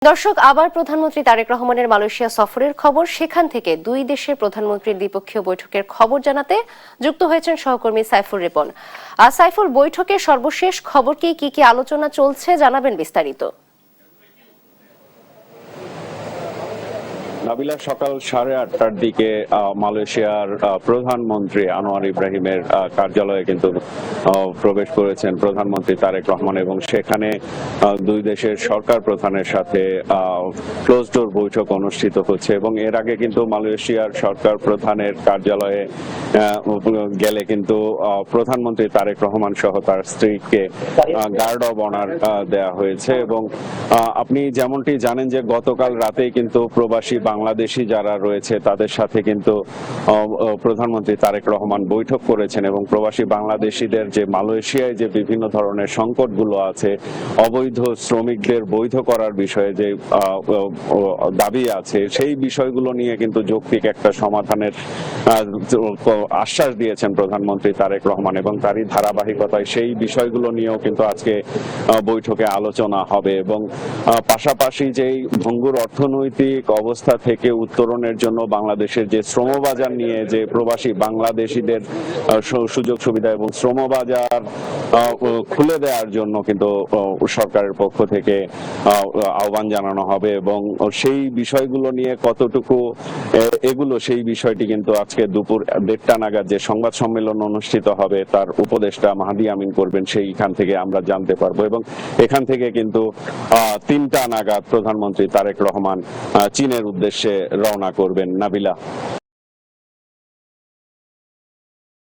দর্শক, আবার প্রধানমন্ত্রী তারেক রহমানের মালয়েশিয়া সফরের খবর, সেখান থেকে দুই দেশের প্রধানমন্ত্রীর দ্বিপক্ষীয় বৈঠকের খবর জানাতে যুক্ত হয়েছেন সহকর্মী সাইফুর রিপন। সাইফুল, বৈঠকের সর্বশেষ খবর কি কি আলোচনা চলছে, জানাবেন বিস্তারিত। নাবিলা, সকাল 8:30টার দিকে মালয়েশিয়ার প্রধানমন্ত্রী আনোয়ার ইব্রাহিমের কার্যালয়ে কিন্তু প্রবেশ করেছেন প্রধানমন্ত্রী তারেক রহমান, এবং সেখানে দুই দেশের সরকার প্রধানের সাথে ক্লোজ ডোর বৈঠক অনুষ্ঠিত হচ্ছে। এবং এর আগে কিন্তু মালয়েশিয়ার সরকার প্রধানের কার্যালয়ে গেলে কিন্তু প্রধানমন্ত্রী তারেক রহমান সহ তার স্ত্রীকে গার্ড অব অনার দেয়া হয়েছে। এবং আপনি যেমনটি জানেন যে গতকাল রাতেই কিন্তু প্রবাসী বাংলাদেশি যারা রয়েছে তাদের সাথে কিন্তু প্রধানমন্ত্রী তারেক রহমান বৈঠক করেছেন, এবং প্রবাসী বাংলাদেশিদের যে মালয়েশিয়ায় যে বিভিন্ন ধরনের সংকটগুলো আছে, অবৈধ শ্রমিকদের বৈধ করার বিষয়ে যে দাবি আছে, সেই বিষয়গুলো নিয়ে কিন্তু যৌক্তিক একটা সমাধানের আশ্বাস দিয়েছেন প্রধানমন্ত্রী তারেক রহমান, এবং তারই ধারাবাহিকতায় সেই বিষয়গুলো নিয়েও কিন্তু আজকে বৈঠকে আলোচনা হবে। এবং পাশাপাশি যেই ভঙ্গুর অর্থনৈতিক অবস্থা থেকে উত্তরণের জন্য বাংলাদেশের যে শ্রমবাজার নিয়ে যে প্রবাসী বাংলাদেশিদের সুযোগ সুবিধা এবং শ্রমবাজার খুলে দেওয়ার জন্য কিন্তু সরকারের পক্ষ থেকে আহ্বান জানানো হবে, এবং সেই বিষয়গুলো নিয়ে কতটুকু এগুলো সেই বিষয়টি কিন্তু আজকে দুপুর 1:30 নাগাদ যে সংবাদ সম্মেলন অনুষ্ঠিত হবে তার উপদেষ্টা মাহাদি আমিন করবেন, সেইখান থেকে আমরা জানতে পারবো। এবং এখান থেকে কিন্তু 3টা নাগাদ প্রধানমন্ত্রী তারেক রহমান চীনের উদ্দেশ্যে রওনা করবেন। নাবিলা।